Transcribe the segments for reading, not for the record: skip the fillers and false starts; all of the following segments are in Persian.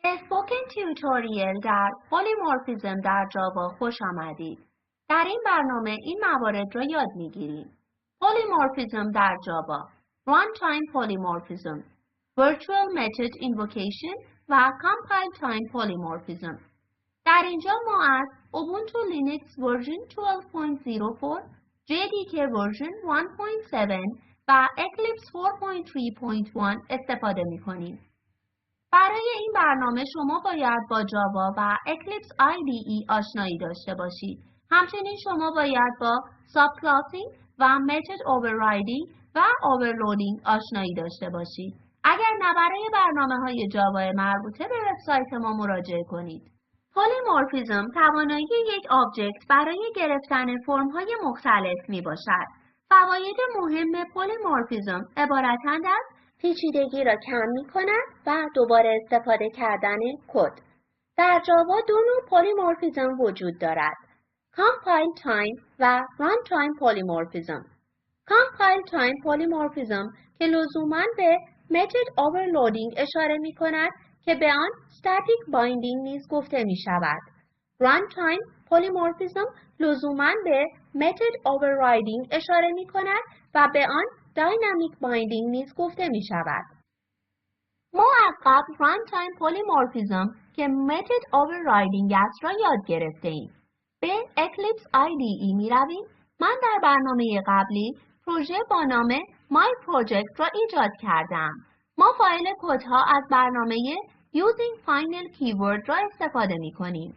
به اسپوکن تیوتوریال در پلیمورفیزم در جاوا خوش آمدید. در این برنامه این موارد را یاد میگیریم. پلیمورفیزم در جاوا، Runtime Polymorphism، Virtual Method Invocation و Compile Time Polymorphism. در اینجا ما از اوبونتو لینکس ورژن 12.04، JDK ورژن 1.7 و اکلیپس 4.3.1 استفاده می‌کنیم. برای این برنامه شما باید با جاوا و اکلیپس IDE آشنایی داشته باشید. همچنین شما باید با ساب کلاسینگ و متد اووررایدینگ و اوورلودینگ آشنایی داشته باشید. اگر نه برای برنامه‌های جاوا مربوطه به وبسایت ما مراجعه کنید. پلیمورفیزم توانایی یک آبجکت برای گرفتن فرم‌های مختلف میباشد. فواید مهم پلیمورفیزم عبارتند از پیچیدگی را کم می‌کند و دوباره استفاده کردن کد. در جاوا دو نوع پلیمورفیزم وجود دارد: کامپایل تایم و رانتایم پلیمورفیزم. کامپایل تایم پلیمورفیزم که لزوماً به متد اوورلودینگ اشاره می‌کند که به آن استاتیک بایندینگ نیز گفته می‌شود. رانتایم پلیمورفیزم لزوماً به متد اووررایدینگ اشاره می‌کند و به آن داینامیک بایندینگ نیز گفته می‌شود. ما از قبل رانتایم پلیمورفیزم که متد اووررایدینگ است را یاد گرفته‌ایم. به اکلیپس IDE می‌رویم. من در برنامه قبلی پروژه با نام My Project را ایجاد کردم. ما فایل کدها از برنامه Using Final Keyword را استفاده می‌کنیم.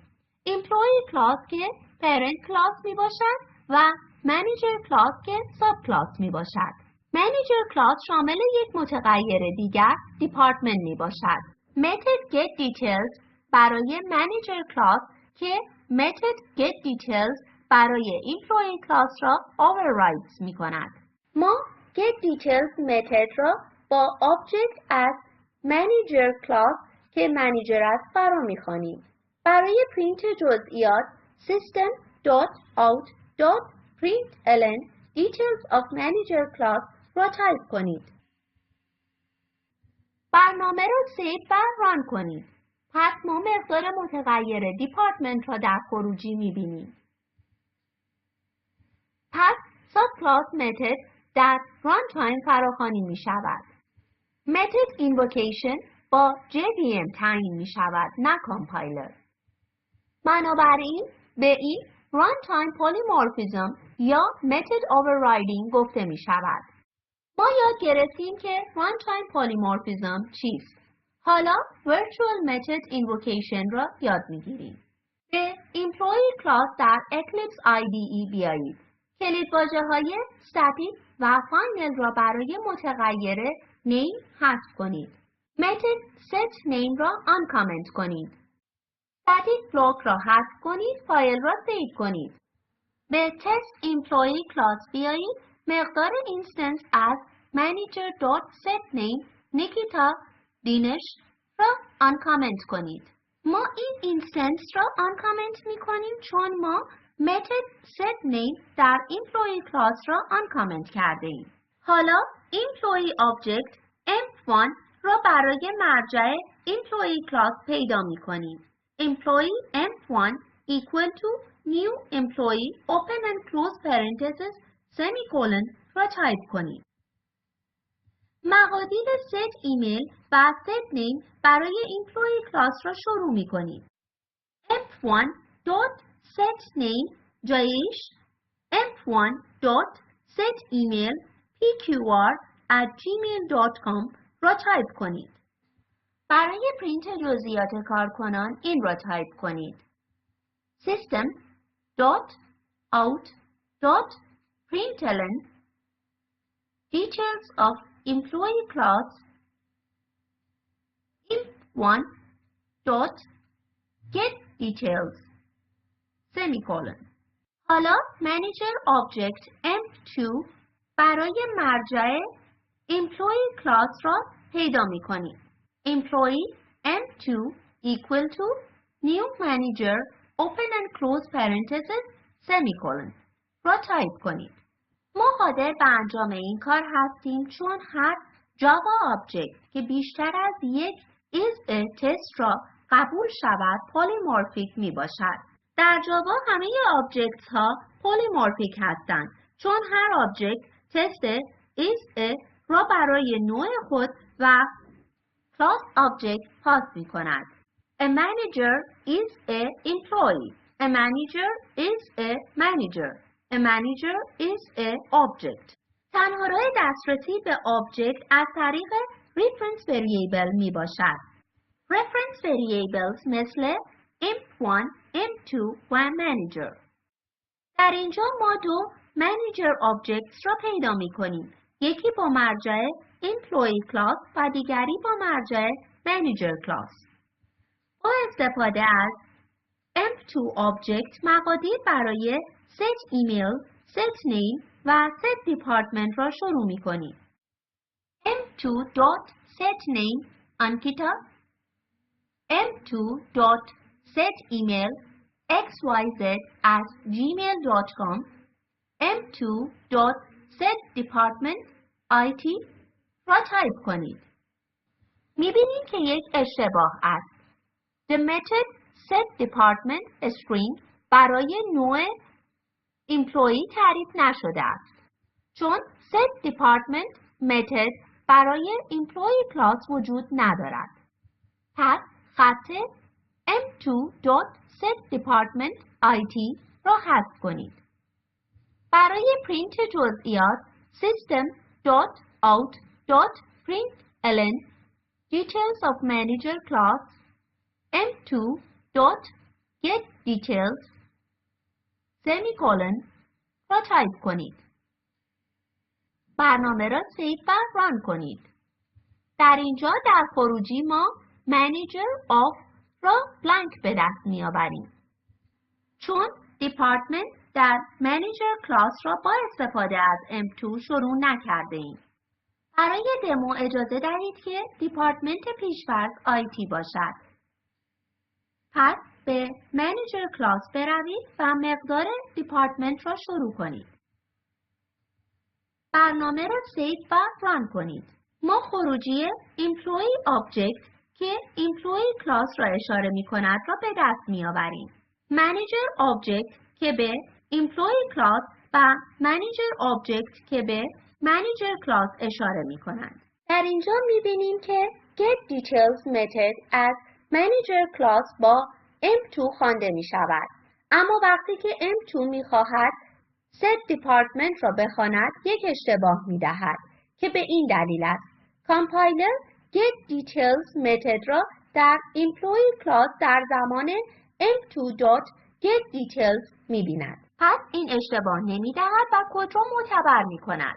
Employee class که Parent class میباشد و Manager class که Sub class میباشد. Manager class شامل یک متغیر دیگر Department میباشد. Method Get Details برای Manager class که Method Get Details برای Employee class را overrides میکند. ما Get Details method را با Object از Manager class که Manager است فرا میخوانیم. برای پرینت جزئیات system.out.println details of manager class را تایپ کنید. برنامه را سیو و ران کنید. پس ما مقدار متغیر department را در خروجی می‌بینیم. پس subclass method در runtime فراخوانی می‌شود. method invocation با JVM تعیین می‌شود، نه کامپایلر. بنابراین به این Runtime Polymorphism یا Method Overriding گفته می شود. ما یاد گرفتیم که Runtime Polymorphism چیست. حالا Virtual Method Invocation را یاد می گیریم. به Employee Class در Eclipse IDE بیایید. کلیدواژه‌های Static و Final را برای متغیر Name حذف کنید. Method Set Name را uncomment کنید. static block را حذف کنید، فایل را سیو کنید. به test employee class بیایید. مقدار اینستنس از manager.setName نیکیتا دینش را uncomment کنید. ما این اینستنس را uncomment می کنیم چون ما method setName در employee class را uncomment کرده ایم. حالا employee object emp1 را برای مرجع employee class پیدا می کنیم. Employee emp1 equal to new employee open and close parentheses semicolon را تایپ کنید. مقادیر set email و set name برای employee class را شروع می کنید. emp1 dot set name جایش emp1 dot set email pqr@gmail.com را تایپ کنید. برای پرینت جزئیات کارکنان این را تایپ کنید. system.out.println details of employee class emp1 dot get details semicolon. حالا manager object emp2 برای مرجع employee class را پیدا می کنید. Employee emp2 equal to new manager open and close parentheses semicolon را تایپ کنید. ما قادر به انجام این کار هستیم چون هر جاوا آبجکت که بیشتر از یک is a test را قبول شود پلیمورفیک می باشد. در جاوا همه آبجکت ها پلیمورفیک هستند چون هر آبجکت تست is a را برای نوع خود و class object پاس می کند. A manager is a employee. A manager is a manager. A manager is a object. تنها راه دسترسی به آبجکت از طریق reference variable می باشد. Reference variables مثل imp1, imp2 و manager. در اینجا ما دو manager objects را پیدا می کنیم. یکی با مرجع employee class و دیگری با مرجع manager class. با استفاده از imp2 object مقادیر برای set email، set name و set department را شروع می کنیم. imp2.setName Ankita m2.setEmail xyz@gmail.com m2.setDepartment IT را تایپ کنید. می‌بینید که یک اشتباه است. The method setDepartment string برای نوع employee تعریف نشده است. چون setDepartment method برای employee class وجود ندارد. پس خط m2.setDepartment IT را حذف کنید. برای پرینت جزئیات system.out.println details of manager class m2.getDetails semicolon را تایپ کنید. برنامه را سیو و ران کنید. در اینجا در خروجی ما manager of را بلانک به دست می آوریم. چون department در manager class را با استفاده از m2 شروع نکرده ایم. برای دمو اجازه دهید که department پیشفرض IT باشد. پس به manager class بروید و مقدار department را شروع کنید. برنامه را سیو و ران کنید. ما خروجی employee object که employee class را اشاره می کند را به دست می آوریم. manager object که به employee class و manager object که به manager class اشاره می کنند. در اینجا می بینیم که getDetails method از manager class با m2 خوانده می شود. اما وقتی که m2 می خواهد setDepartment را بخواند یک اشتباه می دهد که به این دلیل است. کامپایلر getDetails method را در employee class در زمان m2.getDetails می بیند. پس این اشتباه نمی دهد و کد را معتبر می کند.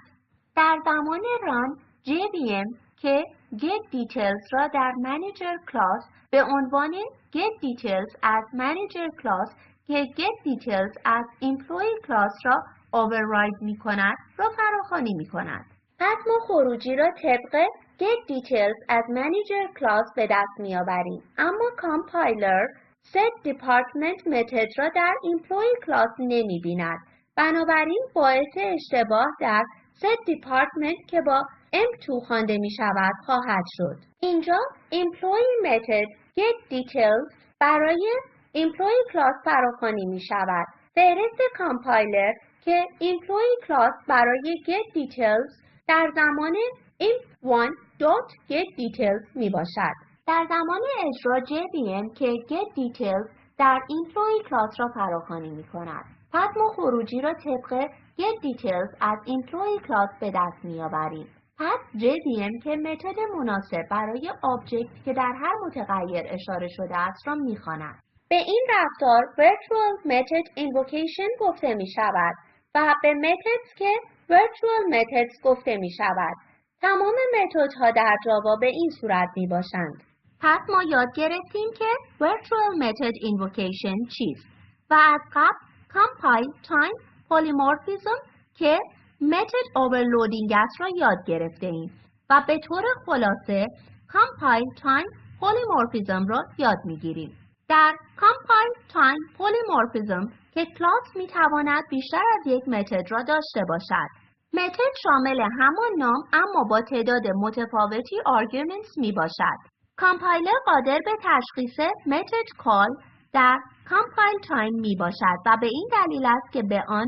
در زمان run JVM که getDetails را در manager class به عنوان getDetails از manager class که getDetails از employee class را override می کند را فراخوانی می کند. پس ما خروجی را طبق getDetails از manager class به دست می آوریم. اما کامپایلر setDepartment method را در employee class نمی بیند. بنابراین باعث اشتباه در setDepartment که با m2 خوانده می شود خواهد شد. اینجا employee method getDetails برای employee class فراخوانی می شود. فهرست کامپایلر که employee class برای getDetails در زمان imp1.getDetails می باشد. در زمان اجرا JVM که getDetails در employee class را فراخوانی می کند. پس ما خروجی را طبق getDetails از employee class به دست می آوریم. پس JVM که متد مناسب برای آبجکت که در هر متغیر اشاره شده است را می خواند. به این رفتار virtual method invocation گفته می شود و به methods که virtual methods گفته می شود. تمام متدها در جاوا به این صورت می باشند. پس ما یاد گرفتیم که virtual method invocation چیست و از قبل compile time polymorphism که method overloading است را یاد گرفته ایم و به طور خلاصه compile time polymorphism را یاد می گیریم. در compile time polymorphism که کلاس می تواند بیشتر از یک متد را داشته باشد. متد شامل همان نام اما با تعداد متفاوتی arguments می باشد. کامپایلر قادر به تشخیص method call در compile time می باشد و به این دلیل است که به آن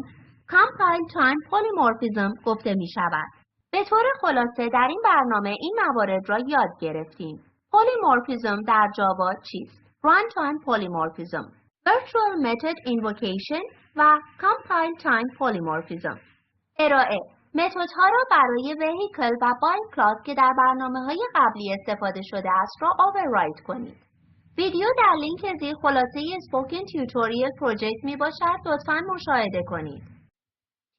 compile time polymorphism گفته می شود. به طور خلاصه در این برنامه این موارد را یاد گرفتیم. polymorphism در جاوا چیست؟ runtime polymorphism، virtual method invocation و compile time polymorphism. ارائه متدها را برای vehicle و bind class که در برنامه‌های قبلی استفاده شده است را override کنید. ویدیو در لینک زیر خلاصه اسپوکن تیوتوریال پروژکت می باشد. لطفاً مشاهده کنید.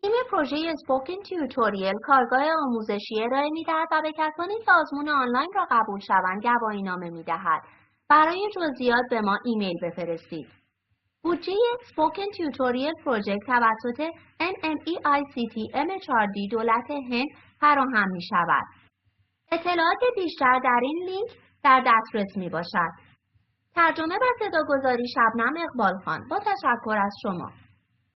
تیم پروژه اسپوکن تیوتوریال کارگاه آموزشی ارائه می‌دهد و به کسانی که آزمون آنلاین را قبول شوند گواهینامه می‌دهد. برای جزئیات به ما ایمیل بفرستید. بودجه اسپوکن تیوتوریال پروژکت توسط NMEICT MHRD دولت هند فراهم می‌شود. اطلاعات بیشتر در این لینک در دسترس می‌باشد. ترجمه و صداگذاری شبنم اقبال خان. با تشکر از شما.